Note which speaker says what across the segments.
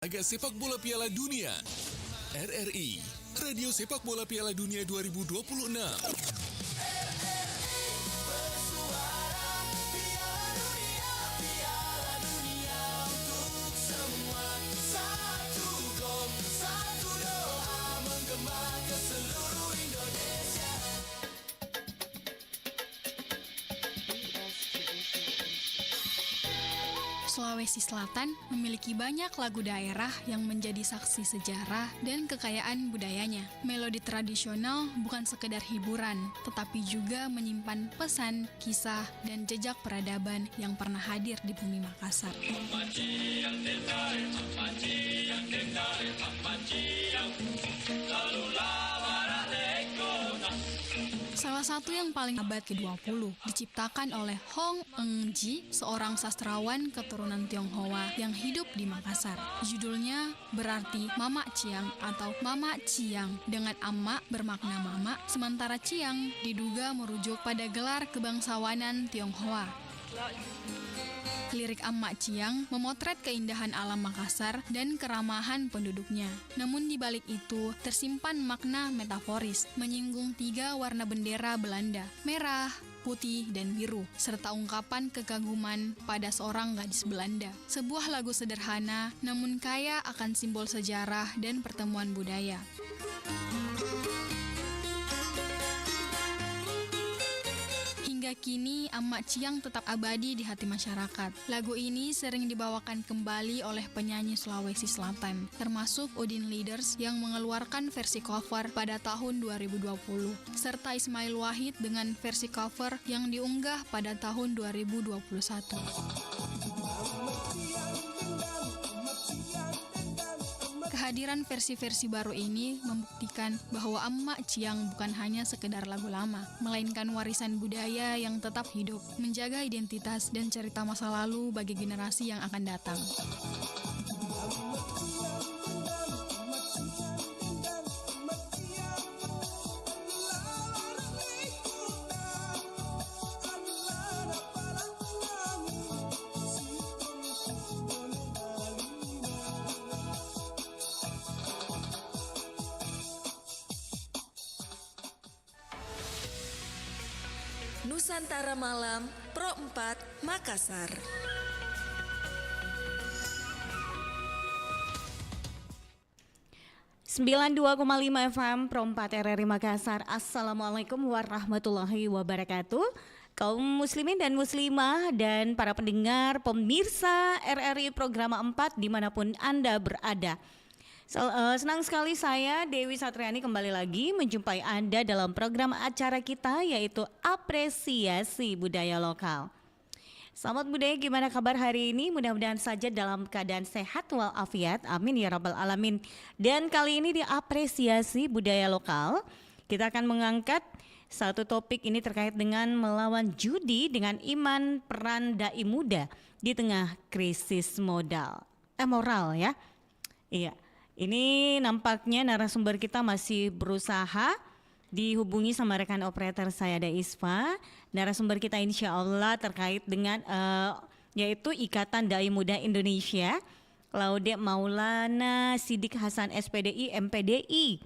Speaker 1: laga sepak bola Piala Dunia. RRI, Radio Sepak Bola Piala Dunia 2026.
Speaker 2: Sulawesi Selatan memiliki banyak lagu daerah yang menjadi saksi sejarah dan kekayaan budayanya. Melodi tradisional bukan sekedar hiburan, tetapi juga menyimpan pesan, kisah, dan jejak peradaban yang pernah hadir di bumi Makassar. Salah satu yang paling abad ke-20 diciptakan oleh Hong Eung-ji, seorang sastrawan keturunan Tionghoa yang hidup di Makassar. Judulnya berarti Mama Ciang atau Mama Ciang dengan amma bermakna mama, sementara Ciang diduga merujuk pada gelar kebangsawanan Tionghoa. Lirik Amma Ciang memotret keindahan alam Makassar dan keramahan penduduknya. Namun di balik itu tersimpan makna metaforis, menyinggung 3 warna bendera Belanda, merah, putih, dan biru, serta ungkapan kekaguman pada seorang gadis Belanda. Sebuah lagu sederhana, namun kaya akan simbol sejarah dan pertemuan budaya. Hingga kini, Amma Ciang tetap abadi di hati masyarakat. Lagu ini sering dibawakan kembali oleh penyanyi Sulawesi Selatan, termasuk Udin Leaders yang mengeluarkan versi cover pada tahun 2020, serta Ismail Wahid dengan versi cover yang diunggah pada tahun 2021. Kehadiran versi-versi baru ini membuktikan bahwa Amma Ciang bukan hanya sekedar lagu lama, melainkan warisan budaya yang tetap hidup, menjaga identitas dan cerita masa lalu bagi generasi yang akan datang.
Speaker 3: Nusantara Malam Pro 4 Makassar.
Speaker 4: Sembilan 92,5 FM Pro 4 RRI Makassar. Assalamualaikum warahmatullahi wabarakatuh. Kaum muslimin dan muslimah dan para pendengar pemirsa RRI Program 4 dimanapun Anda berada. Senang sekali saya Dewi Satriani kembali lagi menjumpai Anda dalam program acara kita yaitu Apresiasi Budaya Lokal. Sahabat budaya, gimana kabar hari ini? Mudah-mudahan saja dalam keadaan sehat walafiat. Amin ya rabbal alamin. Dan kali ini di Apresiasi Budaya Lokal kita akan mengangkat satu topik ini terkait dengan melawan judi dengan iman peran dai muda di tengah krisis moral ya. Iya. Ini nampaknya narasumber kita masih berusaha dihubungi sama rekan operator saya ada Isfa. Narasumber kita insya Allah terkait dengan yaitu Ikatan Dai Muda Indonesia, Laude Maulana Sidik Hasan SPDI MPDI.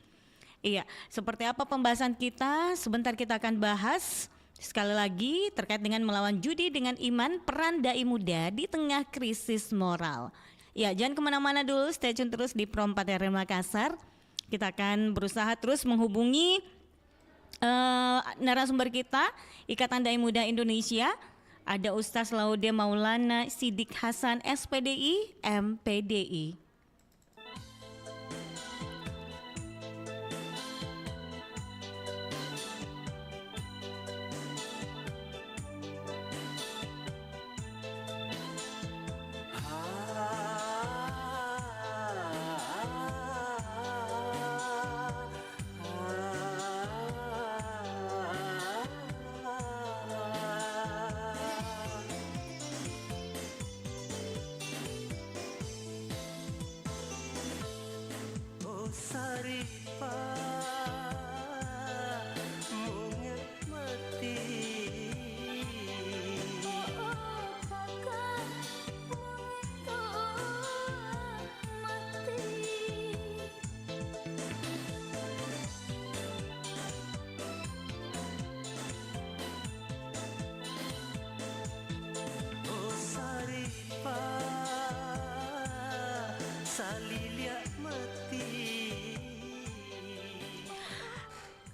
Speaker 4: Iya, seperti apa pembahasan kita? Sebentar kita akan bahas sekali lagi terkait dengan melawan judi dengan iman peran dai muda di tengah krisis moral. Ya, jangan kemana-mana dulu, stay tune terus di Pro 4 RRI Makassar. Kita akan berusaha terus menghubungi narasumber kita, Ikatan Dai Muda Indonesia. Ada Ustaz Laude Maulana Sidik Hasan SPDI MPDI.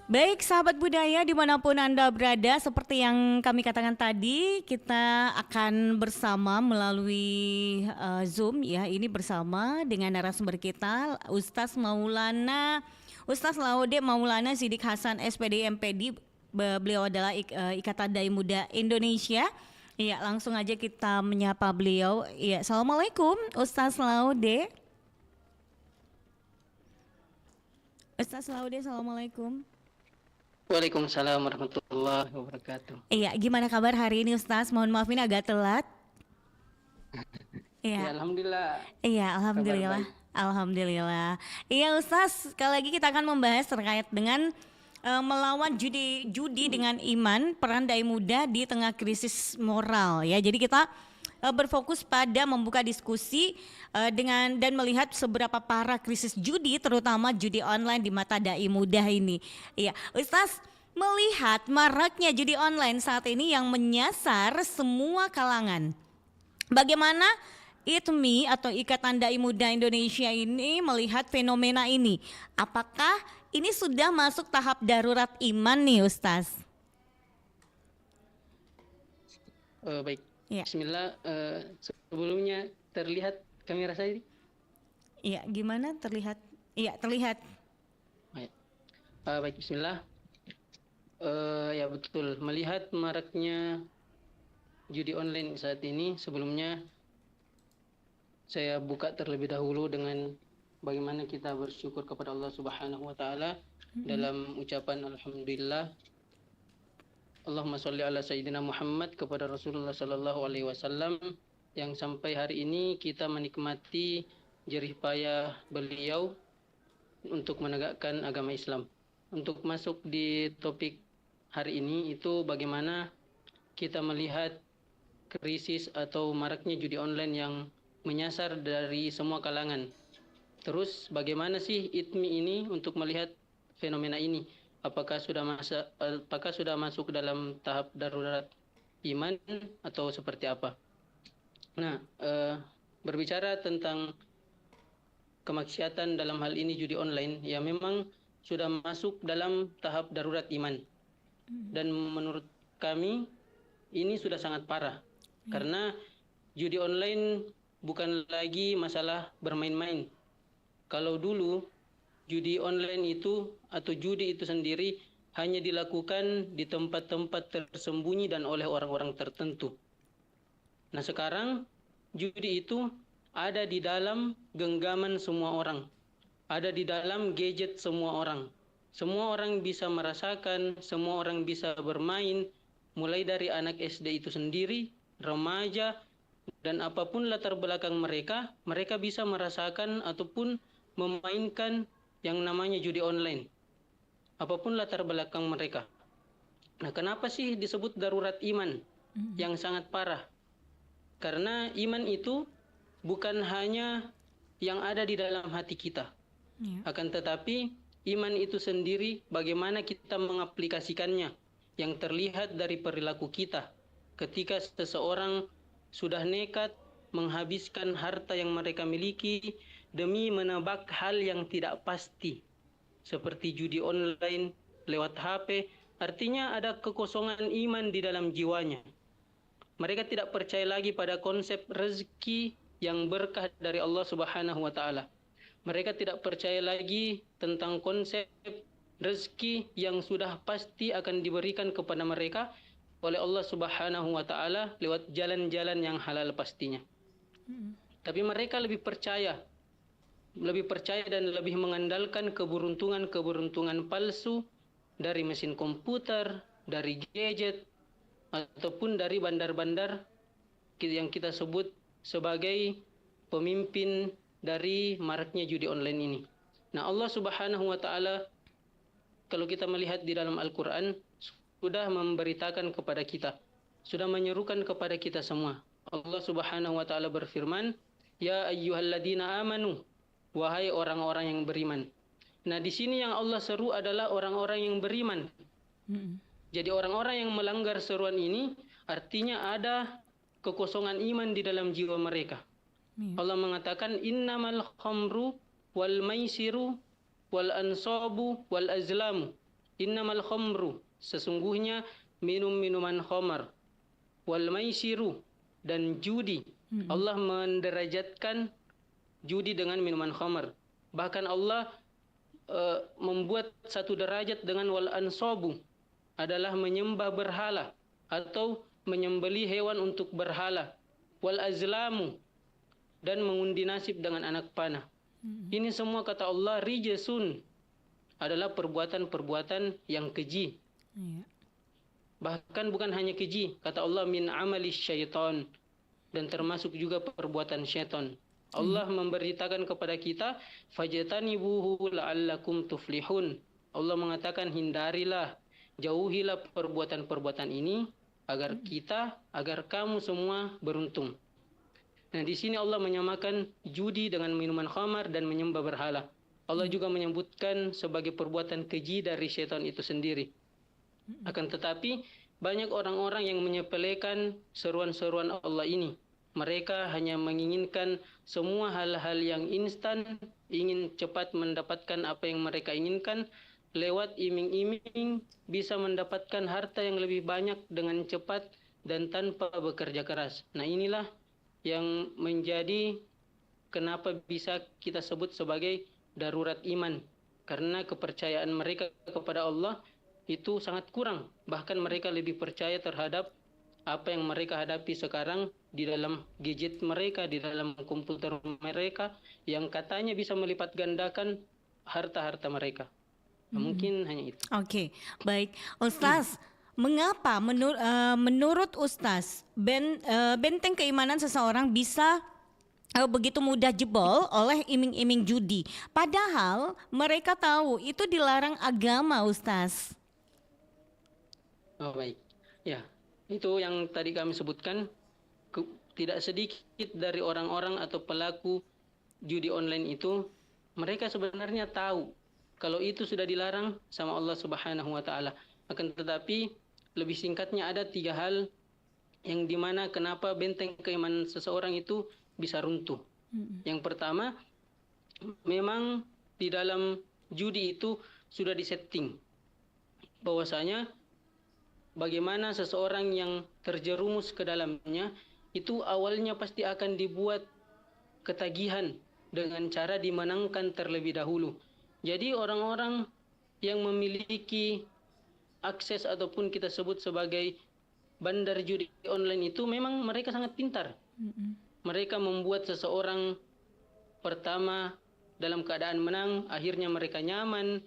Speaker 4: Baik sahabat budaya dimanapun Anda berada, seperti yang kami katakan tadi, kita akan bersama melalui Zoom ya, ini bersama dengan narasumber kita Ustaz Laude Maulana Siddiq Hasan SPD MPD. Beliau adalah Ikatan Dai Muda Indonesia. Iya, langsung aja kita menyapa beliau. Iya, Assalamualaikum Ustaz Laude. Ustaz Laude, Assalamualaikum.
Speaker 5: Waalaikumsalam warahmatullahi wabarakatuh.
Speaker 4: Iya, gimana kabar hari ini Ustaz? Mohon maaf ini agak telat.
Speaker 5: Ya,
Speaker 4: Iya.
Speaker 5: alhamdulillah.
Speaker 4: Iya, alhamdulillah.
Speaker 5: Kabar baik.
Speaker 4: Alhamdulillah. Iya Ustaz, sekali lagi kita akan membahas terkait dengan melawan judi dengan iman, peran dai muda di tengah krisis moral ya. Jadi kita berfokus pada membuka diskusi dengan dan melihat seberapa parah krisis judi, terutama judi online di mata dai muda ini. Iya, Ustaz, melihat maraknya judi online saat ini yang menyasar semua kalangan, bagaimana ITMI atau Ikatan Dai Muda Indonesia ini melihat fenomena ini? Apakah ini sudah masuk tahap darurat iman nih Ustaz?
Speaker 5: Baik.
Speaker 4: Ya.
Speaker 5: Bismillah. Sebelumnya terlihat kamera saya ini?
Speaker 4: Iya, gimana terlihat? Iya, terlihat.
Speaker 5: Baik. Baik, Bismillah. Ya betul. Melihat maraknya judi online saat ini, sebelumnya saya buka terlebih dahulu dengan bagaimana kita bersyukur kepada Allah Subhanahu wa taala dalam ucapan alhamdulillah. Allahumma sholli ala sayyidina Muhammad, kepada Rasulullah sallallahu alaihi wasallam yang sampai hari ini kita menikmati jerih payah beliau untuk menegakkan agama Islam. Untuk masuk di topik hari ini itu bagaimana kita melihat krisis atau maraknya judi online yang menyasar dari semua kalangan. Terus bagaimana sih ITMI ini untuk melihat fenomena ini? Apakah sudah masuk dalam tahap darurat iman atau seperti apa? Nah, berbicara tentang kemaksiatan dalam hal ini judi online, ya memang sudah masuk dalam tahap darurat iman. Dan menurut kami ini sudah sangat parah. Karena judi online bukan lagi masalah bermain-main. Kalau dulu judi online itu atau judi itu sendiri hanya dilakukan di tempat-tempat tersembunyi dan oleh orang-orang tertentu. Nah sekarang judi itu ada di dalam genggaman semua orang, ada di dalam gadget semua orang. Semua orang bisa merasakan, semua orang bisa bermain, mulai dari anak SD itu sendiri, remaja, dan apapun latar belakang mereka, mereka bisa merasakan ataupun memainkan yang namanya judi online. Apapun latar belakang mereka. Nah, kenapa sih disebut darurat iman yang sangat parah? Karena iman itu bukan hanya yang ada di dalam hati kita. Akan tetapi iman itu sendiri bagaimana kita mengaplikasikannya, yang terlihat dari perilaku kita. Ketika seseorang sudah nekat menghabiskan harta yang mereka miliki demi menebak hal yang tidak pasti, seperti judi online lewat HP, artinya ada kekosongan iman di dalam jiwanya. Mereka tidak percaya lagi pada konsep rezeki yang berkah dari Allah Subhanahu wa taala. Mereka tidak percaya lagi tentang konsep rezeki yang sudah pasti akan diberikan kepada mereka oleh Allah Subhanahu wa taala lewat jalan-jalan yang halal pastinya. Tapi mereka lebih percaya dan lebih mengandalkan keberuntungan palsu dari mesin komputer, dari gadget, ataupun dari bandar-bandar yang kita sebut sebagai pemimpin dari maraknya judi online ini. Nah, Allah Subhanahu wa taala kalau kita melihat di dalam Al-Qur'an sudah memberitakan kepada kita, sudah menyerukan kepada kita semua. Allah Subhanahu wa taala berfirman, "Ya ayyuhalladzina amanu," wahai orang-orang yang beriman. Nah, di sini yang Allah seru adalah orang-orang yang beriman. Jadi orang-orang yang melanggar seruan ini artinya ada kekosongan iman di dalam jiwa mereka. Allah mengatakan innamal khamru wal maisiru wal ansabu wal azlamu innamal khamru, sesungguhnya minum-minuman khamar, wal maisiru, dan judi. Allah menderajatkan judi dengan minuman khamar. Bahkan Allah membuat satu derajat dengan wal ansabu, adalah menyembah berhala atau menyembelih hewan untuk berhala, wal azlamu, dan mengundi nasib dengan anak panah. Ini semua kata Allah rijsun, adalah perbuatan-perbuatan yang keji.
Speaker 4: Iya.
Speaker 5: Bahkan bukan hanya keji, kata Allah min amali syaitan, dan termasuk juga perbuatan syaitan. Allah memberitakan kepada kita fajtanibuhu la'allakum tuflihun. Allah mengatakan hindarilah, jauhilah perbuatan-perbuatan ini agar kamu semua beruntung. Nah, di sini Allah menyamakan judi dengan minuman khamar dan menyembah berhala. Allah juga menyebutkan sebagai perbuatan keji dari syaitan itu sendiri. Akan tetapi banyak orang-orang yang menyepelekan seruan-seruan Allah ini. Mereka hanya menginginkan semua hal-hal yang instan, ingin cepat mendapatkan apa yang mereka inginkan, lewat iming-iming bisa mendapatkan harta yang lebih banyak dengan cepat dan tanpa bekerja keras. Nah, inilah yang menjadi kenapa bisa kita sebut sebagai darurat iman. Karena kepercayaan mereka kepada Allah itu sangat kurang. Bahkan mereka lebih percaya terhadap apa yang mereka hadapi sekarang di dalam gadget mereka, di dalam komputer mereka, yang katanya bisa melipat gandakan harta-harta mereka. Nah, mungkin hanya itu.
Speaker 4: Oke, baik. Ustaz, mengapa menurut Ustaz benteng keimanan seseorang bisa begitu mudah jebol oleh iming-iming judi? Padahal mereka tahu itu dilarang agama, Ustaz.
Speaker 5: Oh, baik. Ya, itu yang tadi kami sebutkan. Tidak sedikit dari orang-orang atau pelaku judi online itu, mereka sebenarnya tahu kalau itu sudah dilarang sama Allah Subhanahu wa Ta'ala. Akan tetapi lebih singkatnya ada 3 hal yang dimana kenapa benteng keimanan seseorang itu bisa runtuh. Yang pertama, memang di dalam judi itu sudah disetting bahwasanya bagaimana seseorang yang terjerumus ke dalamnya itu awalnya pasti akan dibuat ketagihan dengan cara dimenangkan terlebih dahulu. Jadi orang-orang yang memiliki akses ataupun kita sebut sebagai bandar judi online itu memang mereka sangat pintar. Mereka membuat seseorang pertama dalam keadaan menang, akhirnya mereka nyaman.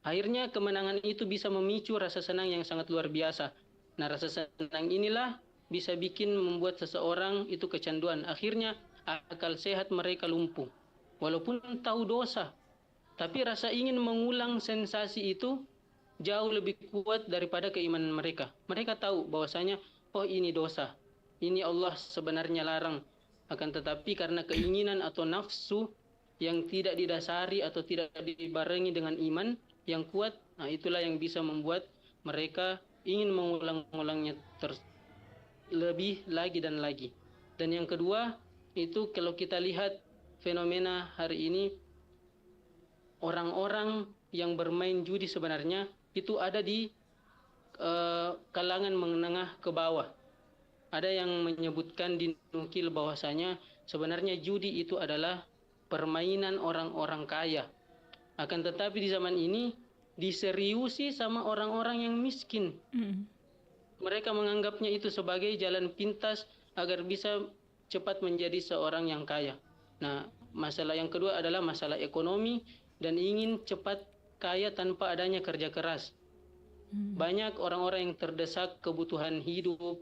Speaker 5: Akhirnya kemenangan itu bisa memicu rasa senang yang sangat luar biasa. Nah, rasa senang inilah bisa bikin membuat seseorang itu kecanduan. Akhirnya akal sehat mereka lumpuh. Walaupun tahu dosa, tapi rasa ingin mengulang sensasi itu jauh lebih kuat daripada keimanan mereka. Mereka tahu bahwasanya, oh ini dosa, ini Allah sebenarnya larang. Akan tetapi karena keinginan atau nafsu yang tidak didasari atau tidak dibarengi dengan iman yang kuat, nah itulah yang bisa membuat mereka ingin mengulang-ulangnya lebih lagi dan lagi. Dan yang kedua, itu kalau kita lihat fenomena hari ini, orang-orang yang bermain judi sebenarnya itu ada di kalangan menengah ke bawah. Ada yang menyebutkan dinukil bahwasanya sebenarnya judi itu adalah permainan orang-orang kaya. Akan tetapi di zaman ini diseriusi sama orang-orang yang miskin. Mereka menganggapnya itu sebagai jalan pintas agar bisa cepat menjadi seorang yang kaya. Nah, masalah yang kedua adalah masalah ekonomi dan ingin cepat kaya tanpa adanya kerja keras. Banyak orang-orang yang terdesak kebutuhan hidup,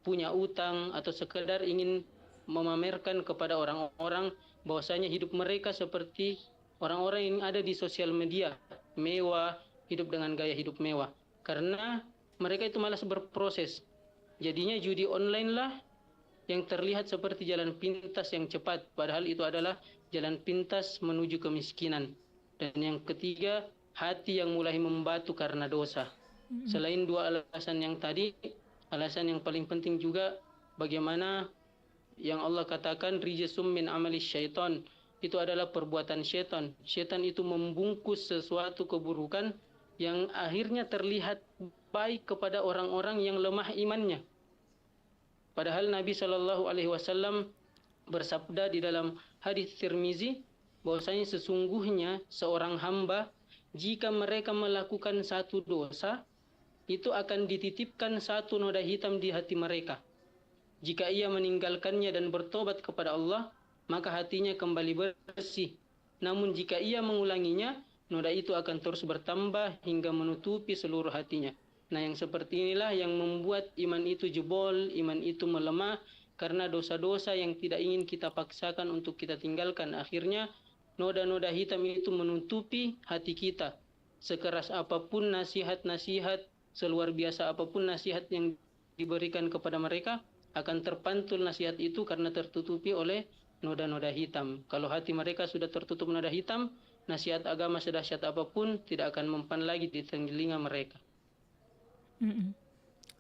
Speaker 5: punya utang, atau sekedar ingin memamerkan kepada orang-orang bahwasanya hidup mereka seperti orang-orang yang ada di sosial media, mewah, hidup dengan gaya hidup mewah. Karena mereka itu malas berproses. Jadinya judi online lah yang terlihat seperti jalan pintas yang cepat, padahal itu adalah jalan pintas menuju kemiskinan. Dan yang ketiga, hati yang mulai membatu karena dosa. Selain 2 alasan yang tadi, alasan yang paling penting juga bagaimana yang Allah katakan rijsum min amali syaitan, itu adalah perbuatan syaitan. Syaitan itu membungkus sesuatu keburukan yang akhirnya terlihat baik kepada orang-orang yang lemah imannya. Padahal Nabi Shallallahu Alaihi Wasallam bersabda di dalam hadis Tirmizi bahwasanya sesungguhnya seorang hamba jika mereka melakukan satu dosa itu akan dititipkan satu noda hitam di hati mereka. Jika ia meninggalkannya dan bertobat kepada Allah, maka hatinya kembali bersih. Namun jika ia mengulanginya, noda itu akan terus bertambah hingga menutupi seluruh hatinya. Nah, yang seperti inilah yang membuat iman itu jebol, iman itu melemah, karena dosa-dosa yang tidak ingin kita paksakan untuk kita tinggalkan. Akhirnya, noda-noda hitam itu menutupi hati kita. Sekeras apapun nasihat-nasihat, seluar biasa apapun nasihat yang diberikan kepada mereka, akan terpantul nasihat itu karena tertutupi oleh noda-noda hitam. Kalau hati mereka sudah tertutup noda hitam, nasihat agama sedahsyat apapun tidak akan mempan lagi di telinga mereka.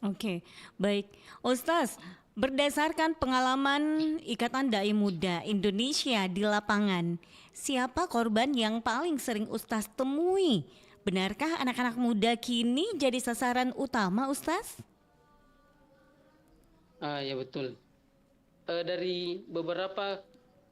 Speaker 4: Oke, baik. Ustaz, berdasarkan pengalaman Ikatan Dai Muda Indonesia di lapangan, siapa korban yang paling sering Ustaz temui? Benarkah anak-anak muda kini jadi sasaran utama, Ustaz?
Speaker 5: Ya betul. Dari beberapa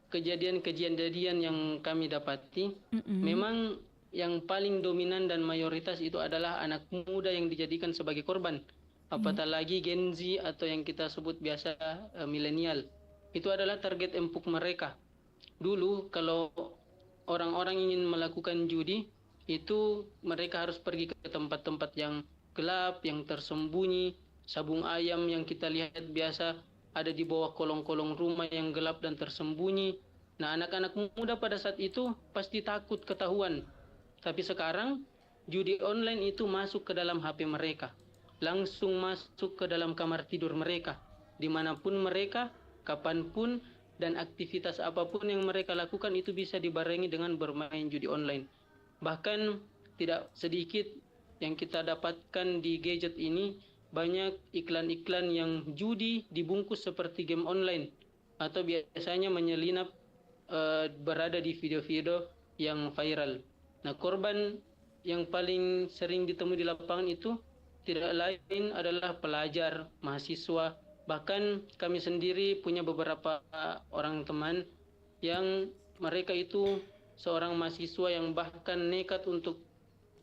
Speaker 5: kejadian-kejadian yang kami dapati, memang yang paling dominan dan mayoritas itu adalah anak muda yang dijadikan sebagai korban. Apatah lagi Gen Z atau yang kita sebut biasa milenial. Itu adalah target empuk mereka. Dulu kalau orang-orang ingin melakukan judi, itu mereka harus pergi ke tempat-tempat yang gelap, yang tersembunyi. Sabung ayam yang kita lihat biasa ada di bawah kolong-kolong rumah yang gelap dan tersembunyi. Nah, anak-anak muda pada saat itu pasti takut ketahuan. Tapi sekarang judi online itu masuk ke dalam HP mereka. Langsung masuk ke dalam kamar tidur mereka. Dimanapun mereka, kapanpun, dan aktivitas apapun yang mereka lakukan itu bisa dibarengi dengan bermain judi online. Bahkan tidak sedikit yang kita dapatkan di gadget ini, banyak iklan-iklan yang judi dibungkus seperti game online atau biasanya menyelinap berada di video-video yang viral. Nah, korban yang paling sering ditemui di lapangan itu tidak lain adalah pelajar, mahasiswa. Bahkan kami sendiri punya beberapa orang teman yang mereka itu seorang mahasiswa yang bahkan nekat untuk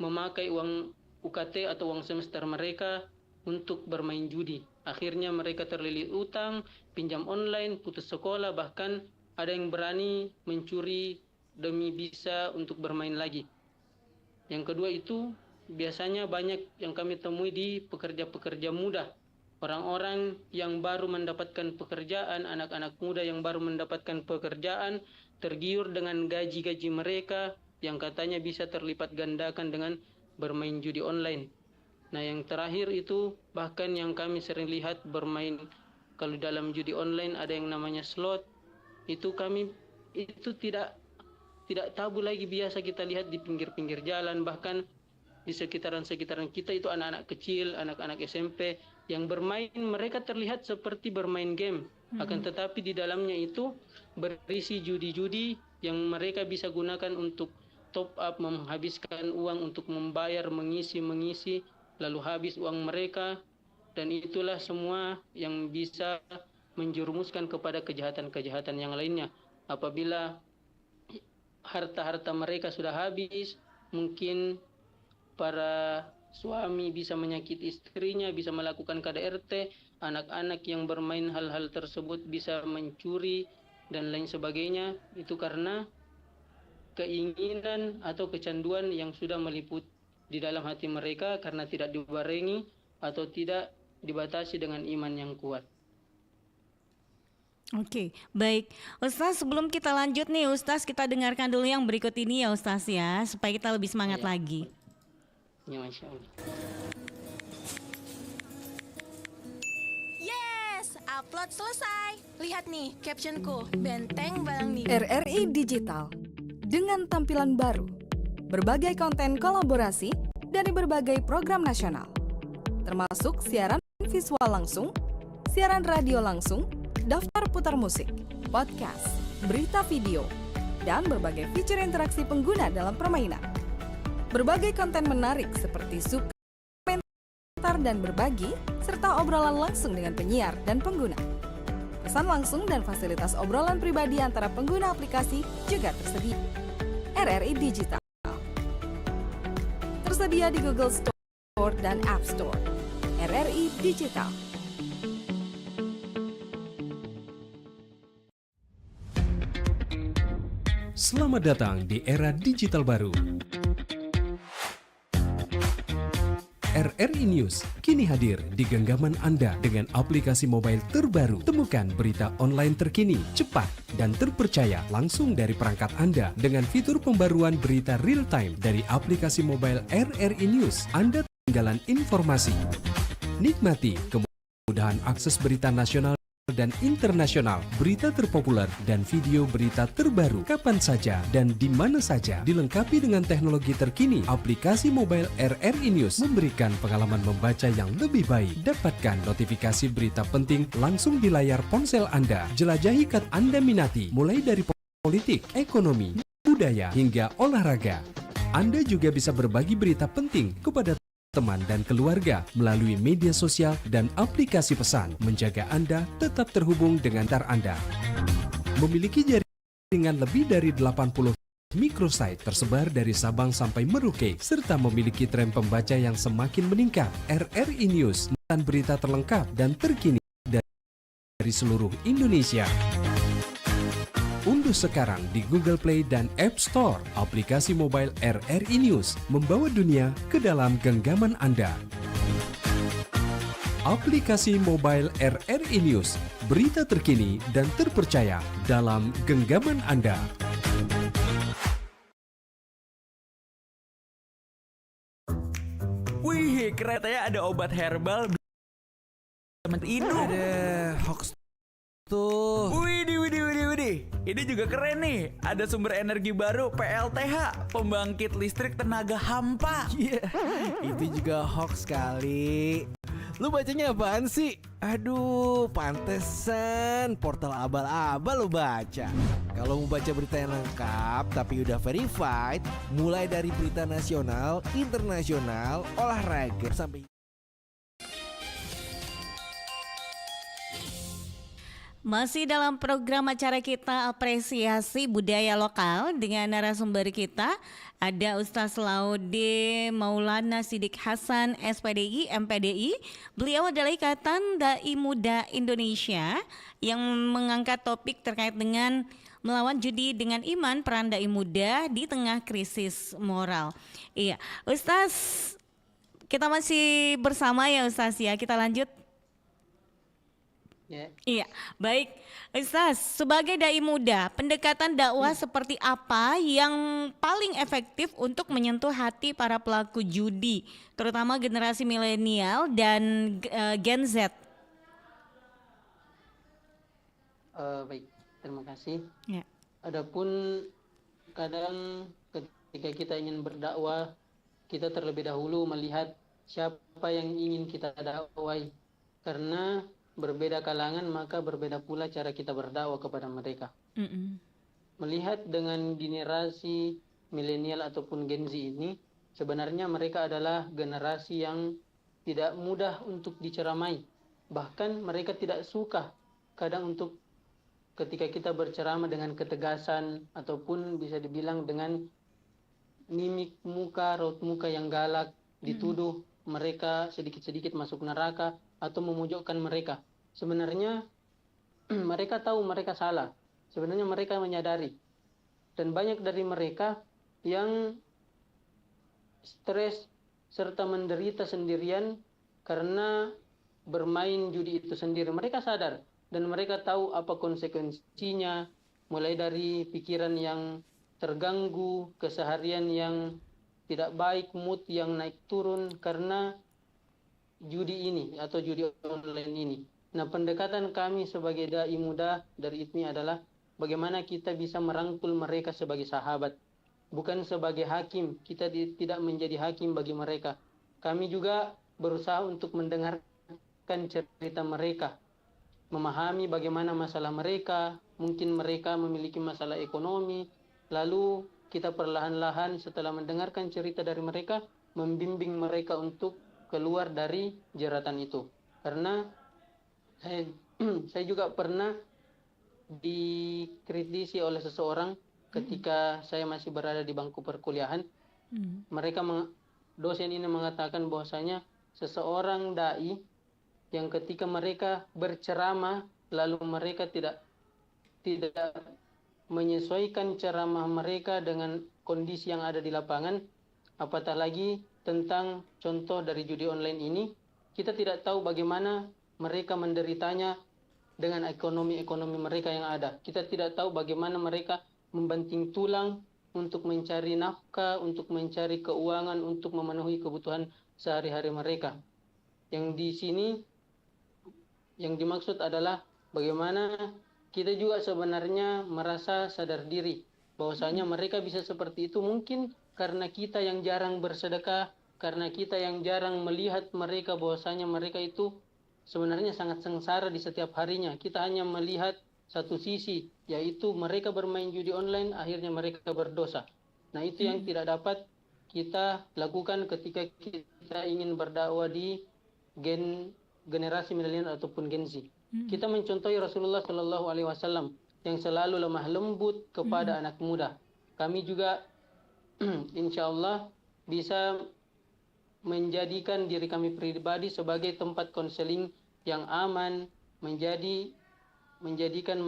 Speaker 5: memakai uang UKT atau uang semester mereka untuk bermain judi. Akhirnya mereka terlilit utang, pinjam online, putus sekolah, bahkan ada yang berani mencuri demi bisa untuk bermain lagi. Yang kedua itu biasanya banyak yang kami temui di pekerja-pekerja muda. Orang-orang yang baru mendapatkan pekerjaan, anak-anak muda yang baru mendapatkan pekerjaan, tergiur dengan gaji-gaji mereka yang katanya bisa terlipat gandakan dengan bermain judi online. Nah, yang terakhir itu bahkan yang kami sering lihat bermain, kalau dalam judi online ada yang namanya slot. Itu kami itu tidak tabu lagi, biasa kita lihat di pinggir-pinggir jalan, bahkan di sekitaran kita itu anak-anak kecil, anak-anak SMP yang bermain, mereka terlihat seperti bermain game. Akan tetapi di dalamnya itu berisi judi-judi yang mereka bisa gunakan untuk top up, menghabiskan uang untuk membayar, mengisi, lalu habis uang mereka, dan itulah semua yang bisa menjerumuskan kepada kejahatan-kejahatan yang lainnya. Apabila harta-harta mereka sudah habis, mungkin para suami bisa menyakiti istrinya, bisa melakukan KDRT, anak-anak yang bermain hal-hal tersebut bisa mencuri dan lain sebagainya. Itu karena keinginan atau kecanduan yang sudah meliput di dalam hati mereka karena tidak dibarengi atau tidak dibatasi dengan iman yang kuat.
Speaker 4: Oke, baik. Ustaz, sebelum kita lanjut nih Ustaz, kita dengarkan dulu yang berikut ini ya Ustaz ya, supaya kita lebih semangat lagi.
Speaker 5: Ya, Masya Allah.
Speaker 3: Yes, upload selesai. Lihat nih captionku, benteng barang nih.
Speaker 6: RRI Digital dengan tampilan baru, berbagai konten kolaborasi dari berbagai program nasional, termasuk siaran visual langsung, siaran radio langsung, daftar putar musik, podcast, berita video, dan berbagai fitur interaksi pengguna dalam permainan. Berbagai konten menarik seperti suka, komentar, dan berbagi, serta obrolan langsung dengan penyiar dan pengguna. Pesan langsung dan fasilitas obrolan pribadi antara pengguna aplikasi juga tersedia. RRI Digital tersedia di Google Store dan App Store. RRI Digital.
Speaker 7: Selamat datang di era digital baru. RRI News kini hadir di genggaman Anda dengan aplikasi mobile terbaru. Temukan berita online terkini, cepat, dan terpercaya langsung dari perangkat Anda dengan fitur pembaruan berita real time dari aplikasi mobile RRI News. Anda ketinggalan informasi. Nikmati kemudahan akses berita nasional dan internasional, berita terpopuler, dan video berita terbaru kapan saja dan di mana saja. Dilengkapi dengan teknologi terkini, aplikasi mobile RRI News memberikan pengalaman membaca yang lebih baik. Dapatkan notifikasi berita penting langsung di layar ponsel Anda. Jelajahi kat Anda minati, mulai dari politik, ekonomi, budaya, hingga olahraga. Anda juga bisa berbagi berita penting kepada teman dan keluarga melalui media sosial dan aplikasi pesan, menjaga Anda tetap terhubung dengan tar Anda. Memiliki jaringan lebih dari 80 microsite tersebar dari Sabang sampai Merauke, serta memiliki tren pembaca yang semakin meningkat. RRI News, dan berita terlengkap dan terkini dari seluruh Indonesia. Unduh sekarang di Google Play dan App Store aplikasi mobile RRI News, membawa dunia ke dalam genggaman Anda. Aplikasi mobile RRI News, berita terkini dan terpercaya dalam genggaman Anda.
Speaker 8: Wih, keren ya, ada obat herbal teman tidur.
Speaker 9: Ada hoax tuh.
Speaker 8: Widih. Ini juga keren nih. Ada sumber energi baru PLTH, pembangkit listrik tenaga hampa.
Speaker 9: Iya, itu juga hoax kali. Lu bacanya apaan sih? Aduh, pantesan portal abal-abal lu baca. Kalau mau baca berita yang lengkap tapi udah verified, mulai dari berita nasional, internasional, olahraga sampai
Speaker 4: Masih dalam program acara kita Apresiasi Budaya Lokal dengan narasumber kita ada Ustaz Laude Maulana Sidik Hasan SPDI MPDI. Beliau adalah Ikatan Dai Muda Indonesia yang mengangkat topik terkait dengan melawan judi dengan iman, peran dai muda di tengah krisis moral. Iya, Ustaz, kita masih bersama ya Ustaz ya. Kita lanjut.
Speaker 5: Ya.
Speaker 4: Iya, baik. Ustaz, sebagai dai muda, pendekatan dakwah seperti apa yang paling efektif untuk menyentuh hati para pelaku judi, terutama generasi milenial dan Gen Z?
Speaker 5: Baik, terima kasih.
Speaker 4: Ya.
Speaker 5: Adapun kadang ketika kita ingin berdakwah, kita terlebih dahulu melihat siapa yang ingin kita dakwai. Karena berbeda kalangan maka berbeda pula cara kita berdakwah kepada mereka. Melihat dengan generasi milenial ataupun Gen Z ini, sebenarnya mereka adalah generasi yang tidak mudah untuk diceramai. Bahkan mereka tidak suka kadang untuk ketika kita berceramah dengan ketegasan ataupun bisa dibilang dengan mimik muka, raut muka yang galak, dituduh mereka sedikit-sedikit masuk neraka atau memojokkan mereka. Sebenarnya mereka tahu mereka salah. Sebenarnya mereka menyadari. Dan banyak dari mereka yang stres serta menderita sendirian karena bermain judi itu sendiri. Mereka sadar dan mereka tahu apa konsekuensinya, mulai dari pikiran yang terganggu, keseharian yang tidak baik, mood yang naik turun karena judi ini atau judi online ini. Nah, pendekatan kami sebagai dai muda dari ITMI adalah bagaimana kita bisa merangkul mereka sebagai sahabat, bukan sebagai hakim. Kita tidak menjadi hakim bagi mereka. Kami juga berusaha untuk mendengarkan cerita mereka, memahami bagaimana masalah mereka. Mungkin mereka memiliki masalah ekonomi, lalu kita perlahan-lahan setelah mendengarkan cerita dari mereka, membimbing mereka untuk keluar dari jeratan itu. Karena saya juga pernah dikritisi oleh seseorang ketika saya masih berada di bangku perkuliahan. Dosen ini mengatakan bahwasanya seseorang dai yang ketika mereka berceramah lalu mereka tidak menyesuaikan ceramah mereka dengan kondisi yang ada di lapangan, apatah lagi tentang contoh dari judi online ini, kita tidak tahu bagaimana mereka menderitanya dengan ekonomi mereka yang ada. Kita tidak tahu bagaimana mereka membanting tulang untuk mencari nafkah, untuk mencari keuangan, untuk memenuhi kebutuhan sehari-hari mereka. Yang di sini yang dimaksud adalah bagaimana kita juga sebenarnya merasa sadar diri bahwasanya mereka bisa seperti itu mungkin karena kita yang jarang bersedekah, karena kita yang jarang melihat mereka bahwasanya mereka itu sebenarnya sangat sengsara di setiap harinya. Kita hanya melihat satu sisi, yaitu mereka bermain judi online, akhirnya mereka berdosa. Nah, itu yang tidak dapat kita lakukan ketika kita ingin berdakwah di generasi milenial ataupun Gen Z. Kita mencontohi Rasulullah Shallallahu Alaihi Wasallam yang selalu lemah lembut kepada anak muda. Kami juga insya Allah bisa menjadikan diri kami pribadi sebagai tempat konseling yang aman, menjadikan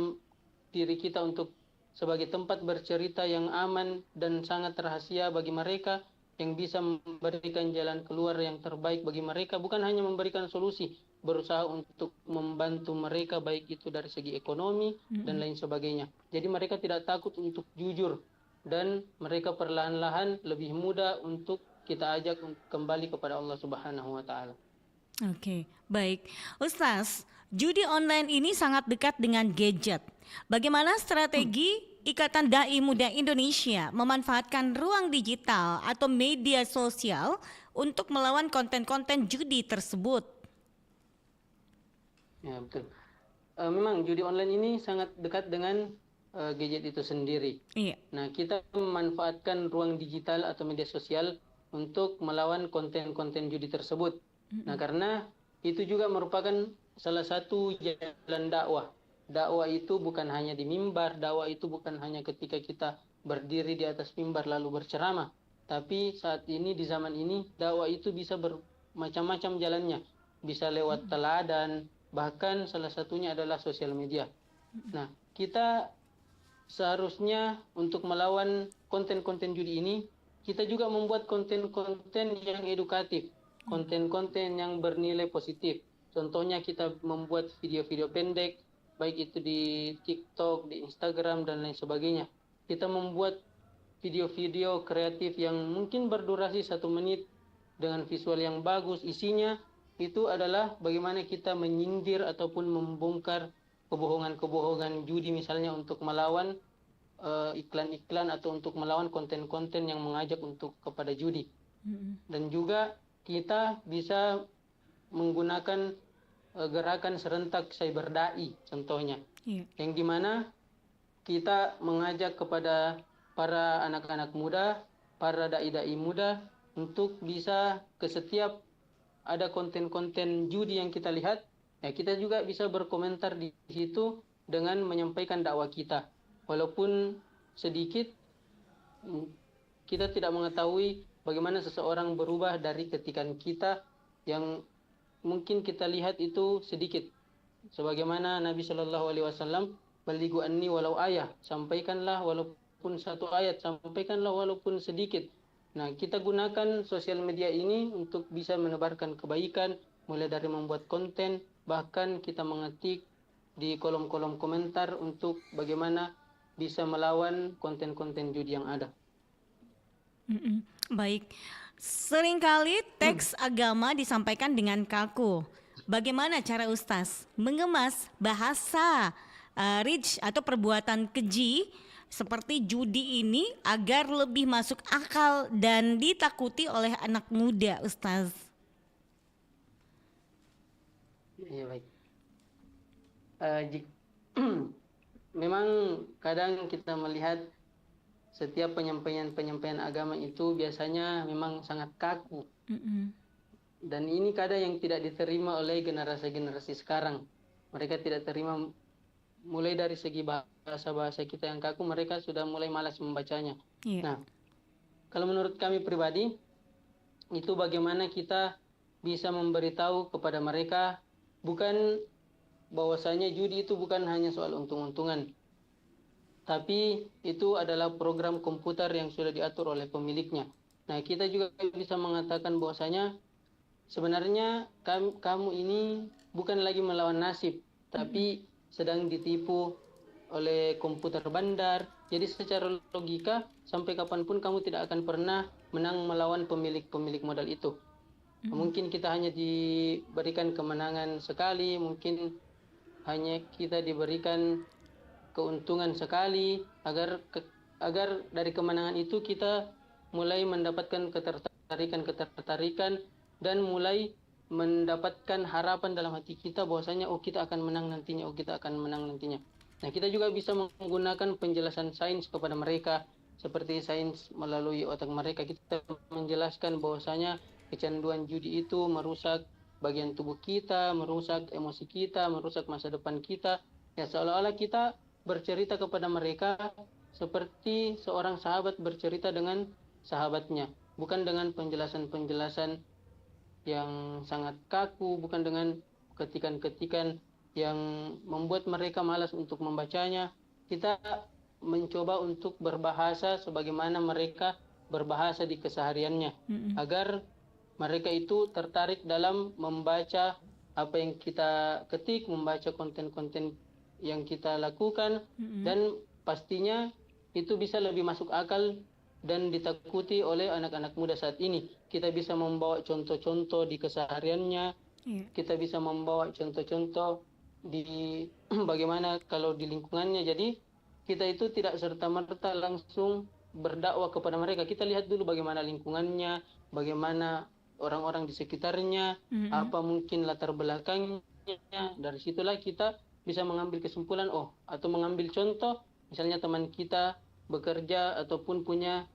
Speaker 5: diri kita untuk sebagai tempat bercerita yang aman dan sangat rahasia bagi mereka, yang bisa memberikan jalan keluar yang terbaik bagi mereka, bukan hanya memberikan solusi, berusaha untuk membantu mereka baik itu dari segi ekonomi dan lain sebagainya. Jadi mereka tidak takut untuk jujur dan mereka perlahan-lahan lebih mudah untuk kita ajak kembali kepada Allah Subhanahu wa taala.
Speaker 4: Oke, baik. Ustaz, judi online ini sangat dekat dengan gadget. Bagaimana strategi Ikatan Dai Muda Indonesia memanfaatkan ruang digital atau media sosial untuk melawan konten-konten judi tersebut?
Speaker 5: Ya, betul. Memang judi online ini sangat dekat dengan gadget itu sendiri.
Speaker 4: Iya.
Speaker 5: Nah, kita memanfaatkan ruang digital atau media sosial untuk melawan konten-konten judi tersebut. Nah, karena itu juga merupakan salah satu jalan dakwah. Dakwah itu bukan hanya di mimbar, dakwah itu bukan hanya ketika kita berdiri di atas mimbar lalu berceramah. Tapi saat ini, di zaman ini, dakwah itu bisa bermacam-macam jalannya. Bisa lewat teladan, bahkan salah satunya adalah sosial media. Nah, kita seharusnya untuk melawan konten-konten judi ini, kita juga membuat konten-konten yang edukatif, konten-konten yang bernilai positif. Contohnya kita membuat video-video pendek, baik itu di TikTok, di Instagram, dan lain sebagainya. Kita membuat video-video kreatif yang mungkin berdurasi 1 menit dengan visual yang bagus. Isinya itu adalah bagaimana kita menyindir ataupun membongkar kebohongan-kebohongan judi, misalnya untuk melawan iklan-iklan atau untuk melawan konten-konten yang mengajak untuk kepada judi. Dan juga kita bisa menggunakan gerakan serentak cyber dai contohnya, yang dimana kita mengajak kepada para anak-anak muda, para dai-dai muda untuk bisa ke setiap ada konten-konten judi yang kita lihat, ya kita juga bisa berkomentar di situ dengan menyampaikan dakwah kita. Walaupun sedikit, kita tidak mengetahui bagaimana seseorang berubah dari ketikan kita yang mungkin kita lihat itu sedikit. Sebagaimana Nabi Shallallahu Alaihi Wasallam, "Balighu anni walau ayah," sampaikanlah walaupun 1 ayat, sampaikanlah walaupun sedikit. Nah, kita gunakan sosial media ini untuk bisa menebarkan kebaikan, mulai dari membuat konten, bahkan kita mengetik di kolom-kolom komentar untuk bagaimana bisa melawan konten-konten judi yang ada.
Speaker 4: Baik. Seringkali teks agama disampaikan dengan kaku. Bagaimana cara Ustaz mengemas bahasa rich atau perbuatan keji seperti judi ini agar lebih masuk akal dan ditakuti oleh anak muda, Ustaz?
Speaker 5: Ya, baik. Memang kadang kita melihat setiap penyampaian agama itu biasanya memang sangat kaku. Dan ini kadang yang tidak diterima oleh generasi-generasi sekarang. Mereka tidak terima, mulai dari segi bahasa kita yang kaku, mereka sudah mulai malas membacanya. Nah, kalau menurut kami pribadi, itu bagaimana kita bisa memberitahu kepada mereka, bukan bahwasanya judi itu bukan hanya soal untung-untungan, tapi itu adalah program komputer yang sudah diatur oleh pemiliknya. Nah, kita juga bisa mengatakan bahwasanya sebenarnya kamu ini bukan lagi melawan nasib, tapi sedang ditipu oleh komputer bandar. Jadi secara logika, sampai kapanpun kamu tidak akan pernah menang melawan pemilik modal itu. Mungkin kita hanya diberikan kemenangan sekali, mungkin hanya kita diberikan keuntungan sekali, agar dari kemenangan itu kita mulai mendapatkan ketertarikan dan mulai mendapatkan harapan dalam hati kita bahwasanya kita akan menang nantinya, kita akan menang nantinya. Nah, kita juga bisa menggunakan penjelasan sains kepada mereka, seperti sains melalui otak mereka. Kita menjelaskan bahwasanya kecanduan judi itu merusak bagian tubuh kita, merusak emosi kita, merusak masa depan kita. Ya, seolah-olah kita bercerita kepada mereka seperti seorang sahabat bercerita dengan sahabatnya, bukan dengan penjelasan-penjelasan yang sangat kaku, bukan dengan ketikan-ketikan yang membuat mereka malas untuk membacanya. Kita mencoba untuk berbahasa sebagaimana mereka berbahasa di kesehariannya, agar mereka itu tertarik dalam membaca apa yang kita ketik, membaca konten-konten yang kita lakukan, dan pastinya itu bisa lebih masuk akal dan ditakuti oleh anak-anak muda saat ini. Kita bisa membawa contoh-contoh di kesehariannya, kita bisa membawa contoh-contoh di bagaimana kalau di lingkungannya. Jadi kita itu tidak serta-merta langsung berdakwah kepada mereka. Kita lihat dulu bagaimana lingkungannya, bagaimana orang-orang di sekitarnya, apa mungkin latar belakangnya. Dari situlah kita bisa mengambil kesimpulan, atau mengambil contoh, misalnya teman kita bekerja ataupun punya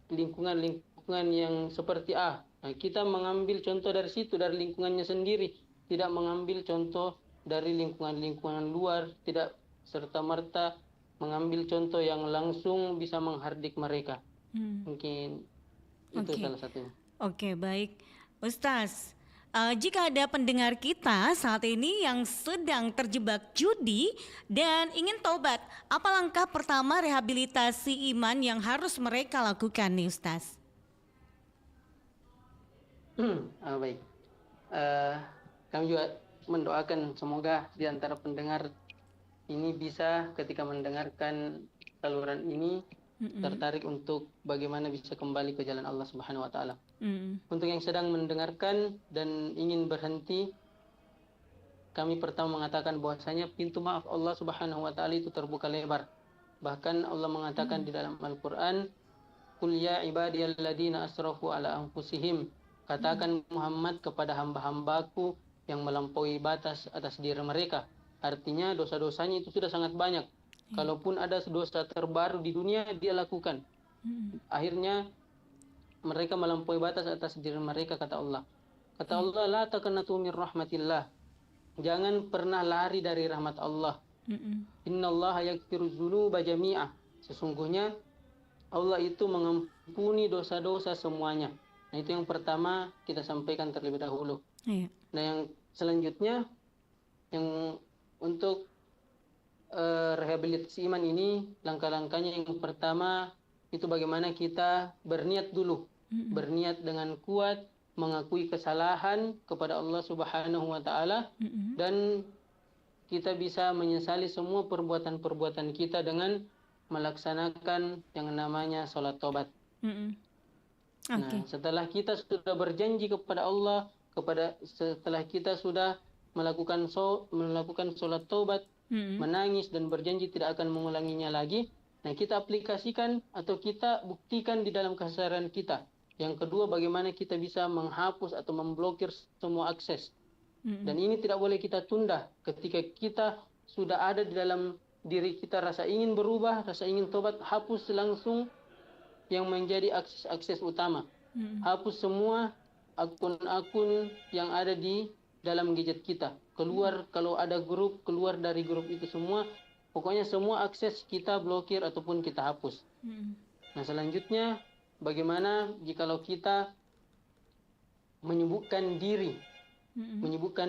Speaker 5: lingkungan yang seperti A. Nah, kita mengambil contoh dari situ, dari lingkungannya sendiri, tidak mengambil contoh dari lingkungan luar, tidak serta-merta mengambil contoh yang langsung bisa menghardik mereka. Mungkin itu salah satunya.
Speaker 4: Oke, baik. Ustaz, jika ada pendengar kita saat ini yang sedang terjebak judi dan ingin tobat, apa langkah pertama rehabilitasi iman yang harus mereka lakukan nih Ustaz?
Speaker 5: Baik. Kami juga mendoakan semoga di antara pendengar ini bisa ketika mendengarkan saluran ini tertarik untuk bagaimana bisa kembali ke jalan Allah Subhanahu wa taala. Untuk yang sedang mendengarkan dan ingin berhenti, kami pertama mengatakan bahwasanya pintu maaf Allah Subhanahu wa taala itu terbuka lebar. Bahkan Allah mengatakan di dalam Al-Qur'an, "Qul ya ibadiyalladzina asrafu ala anfusihim." Katakan Muhammad kepada hamba-hambaku yang melampaui batas atas diri mereka. Artinya dosa-dosanya itu sudah sangat banyak. Kalaupun ada dosa terbaru di dunia, dia lakukan. Akhirnya mereka melampaui batas atas diri mereka, kata Allah. Kata Allah, la taqnatu min rahmatillah. Jangan pernah lari dari rahmat Allah. Innallaha yaghfiru dzunuba jami'ah. Sesungguhnya Allah itu mengampuni dosa-dosa semuanya. Nah, itu yang pertama kita sampaikan terlebih dahulu. Nah, yang selanjutnya yang untuk rehabilitasi iman ini, langkah-langkahnya yang pertama itu bagaimana kita berniat dulu. Berniat dengan kuat, mengakui kesalahan kepada Allah Subhanahu wa taala, dan kita bisa menyesali semua perbuatan-perbuatan kita dengan melaksanakan yang namanya sholat tobat. Nah, setelah kita sudah berjanji kepada Allah, setelah kita sudah melakukan sholat tobat, menangis dan berjanji tidak akan mengulanginya lagi, nah kita aplikasikan atau kita buktikan di dalam keseharian kita. Yang kedua, bagaimana kita bisa menghapus atau memblokir semua akses. Dan ini tidak boleh kita tunda. Ketika kita sudah ada di dalam diri kita rasa ingin berubah, rasa ingin tobat, hapus langsung yang menjadi akses utama. Hapus semua akun-akun yang ada di dalam gadget kita. Keluar kalau ada grup, keluar dari grup itu semua. Pokoknya semua akses kita blokir ataupun kita hapus. Nah, selanjutnya bagaimana jikalau kita menyibukkan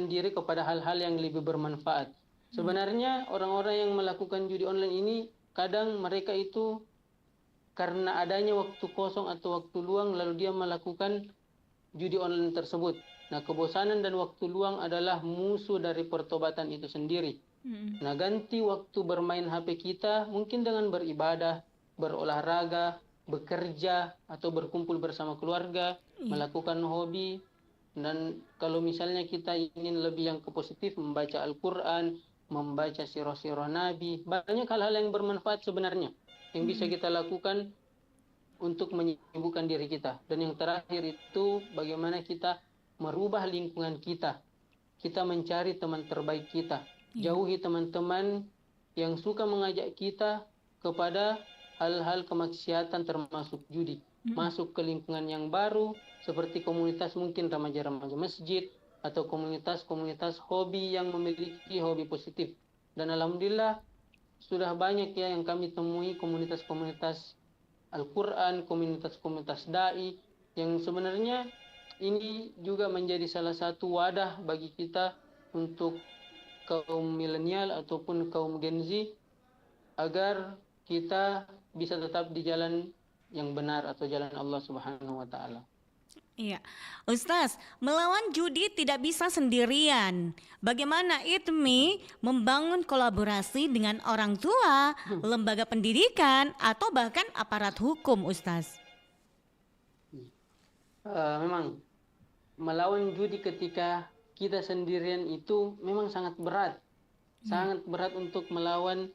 Speaker 5: diri kepada hal-hal yang lebih bermanfaat. Sebenarnya orang-orang yang melakukan judi online ini kadang mereka itu karena adanya waktu kosong atau waktu luang lalu dia melakukan judi online tersebut. Nah, kebosanan dan waktu luang adalah musuh dari pertobatan itu sendiri. Nah, ganti waktu bermain HP kita mungkin dengan beribadah, berolahraga, bekerja, atau berkumpul bersama keluarga, melakukan hobi. Dan kalau misalnya kita ingin lebih yang ke positif, membaca Al-Quran, membaca sirah-sirah Nabi, banyak hal-hal yang bermanfaat sebenarnya yang bisa kita lakukan untuk menyibukkan diri kita. Dan yang terakhir itu bagaimana kita merubah lingkungan kita. Kita mencari teman terbaik kita. Jauhi teman-teman yang suka mengajak kita kepada hal-hal kemaksiatan termasuk judi. Masuk ke lingkungan yang baru seperti komunitas mungkin remaja-remaja masjid atau komunitas-komunitas hobi yang memiliki hobi positif. Dan alhamdulillah sudah banyak ya yang kami temui komunitas-komunitas Al-Quran, komunitas-komunitas da'i yang sebenarnya ini juga menjadi salah satu wadah bagi kita untuk kaum milenial ataupun kaum Gen Z agar kita bisa tetap di jalan yang benar atau jalan Allah Subhanahu wa taala.
Speaker 4: Iya, Ustaz, melawan judi tidak bisa sendirian. Bagaimana ITMI membangun kolaborasi dengan orang tua, lembaga pendidikan, atau bahkan aparat hukum, Ustaz?
Speaker 5: Memang melawan judi ketika kita sendirian itu memang sangat berat. Sangat berat untuk melawan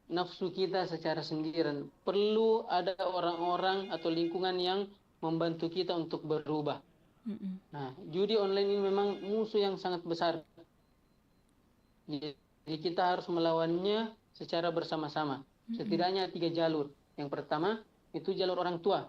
Speaker 5: nafsu kita secara sendirian. Perlu ada orang-orang atau lingkungan yang membantu kita untuk berubah. Nah, judi online ini memang musuh yang sangat besar. Jadi kita harus melawannya secara bersama-sama. Setidaknya 3 jalur. Yang pertama itu jalur orang tua.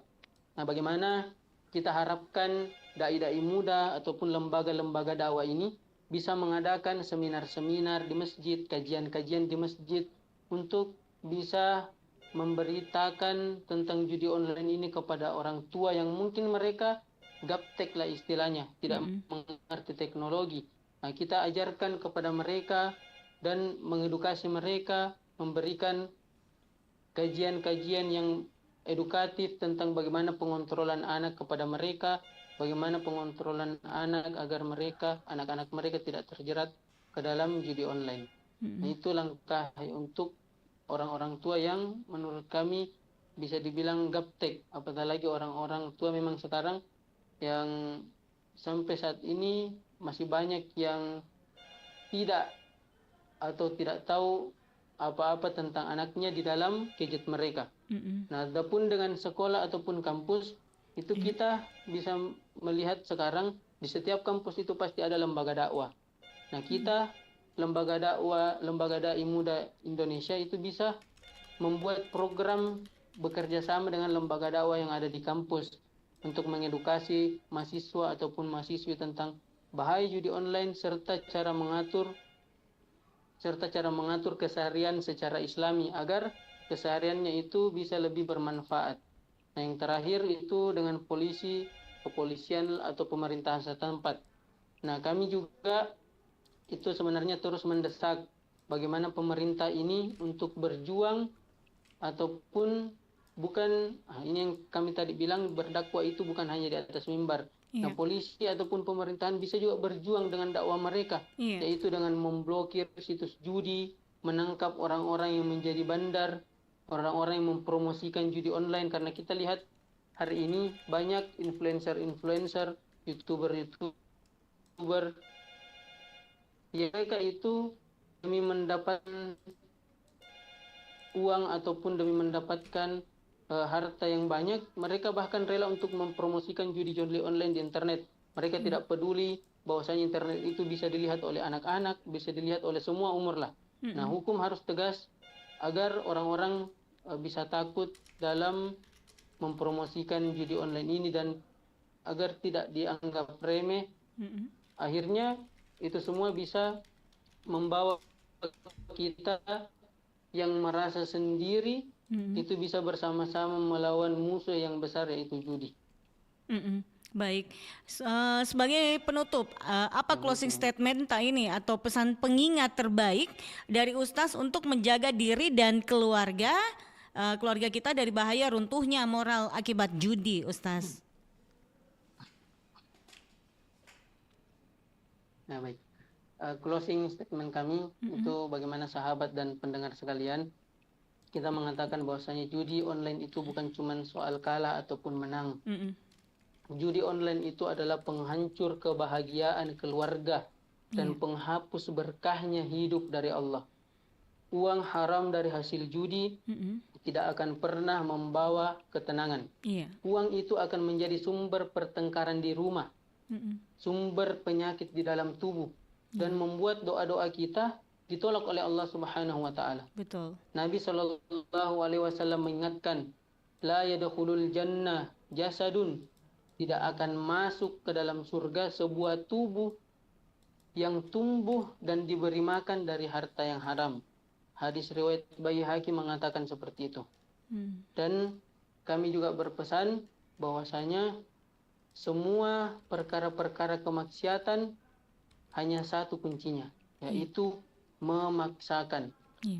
Speaker 5: Nah, bagaimana kita harapkan dai-dai muda ataupun lembaga-lembaga dakwah ini bisa mengadakan seminar-seminar di masjid, kajian-kajian di masjid untuk bisa memberitakan tentang judi online ini kepada orang tua yang mungkin mereka gaptek lah istilahnya, tidak mengerti teknologi. Nah, kita ajarkan kepada mereka dan mengedukasi mereka, memberikan kajian-kajian yang edukatif tentang bagaimana pengontrolan anak kepada mereka, bagaimana pengontrolan anak agar mereka, anak-anak mereka tidak terjerat ke dalam judi online. Nah, itu langkah untuk orang-orang tua yang menurut kami bisa dibilang gaptek, apalagi orang-orang tua memang sekarang yang sampai saat ini masih banyak yang tidak tahu apa-apa tentang anaknya di dalam gadget mereka. Nah, adapun dengan sekolah ataupun kampus itu kita bisa melihat sekarang di setiap kampus itu pasti ada lembaga dakwah. Nah, kita lembaga dakwah, lembaga dai muda Indonesia itu bisa membuat program bekerja sama dengan lembaga dakwah yang ada di kampus untuk mengedukasi mahasiswa ataupun mahasiswi tentang bahaya judi online serta cara mengatur keseharian secara Islami agar kesehariannya itu bisa lebih bermanfaat. Nah, yang terakhir itu dengan kepolisian atau pemerintahan setempat. Nah, kami juga itu sebenarnya terus mendesak bagaimana pemerintah ini untuk berjuang ataupun bukan, ini yang kami tadi bilang berdakwah itu bukan hanya di atas mimbar. Nah, polisi ataupun pemerintahan bisa juga berjuang dengan dakwah mereka, yaitu dengan memblokir situs judi, menangkap orang-orang yang menjadi bandar, orang-orang yang mempromosikan judi online. Karena kita lihat hari ini banyak influencer, youtuber ya, mereka itu demi mendapatkan uang ataupun demi mendapatkan harta yang banyak, mereka bahkan rela untuk mempromosikan judi-judi online di internet. Mereka tidak peduli bahwasanya internet itu bisa dilihat oleh anak-anak, bisa dilihat oleh semua umur lah. Nah, hukum harus tegas agar orang-orang bisa takut dalam mempromosikan judi online ini dan agar tidak dianggap remeh. Akhirnya itu semua bisa membawa kita yang merasa sendiri itu bisa bersama-sama melawan musuh yang besar, yaitu judi.
Speaker 4: Baik, sebagai penutup, apa closing statement ini atau pesan pengingat terbaik dari Ustaz untuk menjaga diri dan keluarga kita dari bahaya runtuhnya moral akibat judi, Ustaz?
Speaker 5: Nah, baik. Closing statement kami itu bagaimana sahabat dan pendengar sekalian, kita mengatakan bahwasanya judi online itu bukan cuma soal kalah ataupun menang. Judi online itu adalah penghancur kebahagiaan keluarga dan penghapus berkahnya hidup dari Allah. Uang haram dari hasil judi tidak akan pernah membawa ketenangan. Uang itu akan menjadi sumber pertengkaran di rumah, sumber penyakit di dalam tubuh, dan membuat doa-doa kita ditolak oleh Allah Subhanahu wa taala.
Speaker 4: Betul.
Speaker 5: Nabi sallallahu alaihi wasallam mengingatkan, la yadkhulul jannah jasadun, tidak akan masuk ke dalam surga sebuah tubuh yang tumbuh dan diberi makan dari harta yang haram. Hadis riwayat Baihaqi mengatakan seperti itu. Dan kami juga berpesan bahwasanya semua perkara-perkara kemaksiatan hanya satu kuncinya, yaitu memaksakan.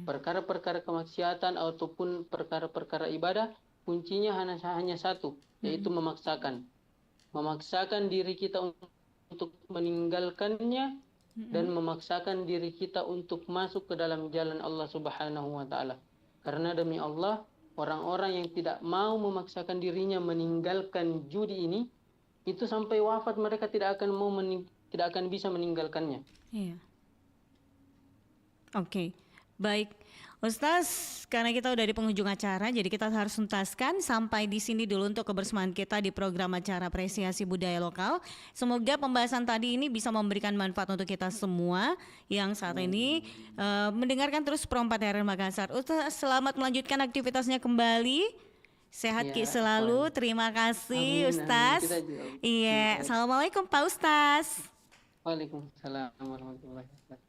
Speaker 5: Perkara-perkara kemaksiatan ataupun perkara-perkara ibadah, kuncinya hanya satu, yaitu memaksakan. Memaksakan diri kita untuk meninggalkannya dan memaksakan diri kita untuk masuk ke dalam jalan Allah Subhanahu wa taala. Karena demi Allah, orang-orang yang tidak mau memaksakan dirinya meninggalkan judi ini, itu sampai wafat mereka tidak akan bisa meninggalkannya.
Speaker 4: Iya. Oke, baik. Ustaz, karena kita udah di penghujung acara, jadi kita harus tuntaskan sampai di sini dulu untuk kebersamaan kita di program acara Apresiasi Budaya Lokal. Semoga pembahasan tadi ini bisa memberikan manfaat untuk kita semua yang saat ini mendengarkan terus Pro 4 RRI Makassar. Ustaz, selamat melanjutkan aktivitasnya kembali. Sehat Ki selalu. Terima kasih, Ustaz. Iya, assalamualaikum Pak Ustaz.
Speaker 5: Waalaikumsalam warahmatullahi wabarakatuh.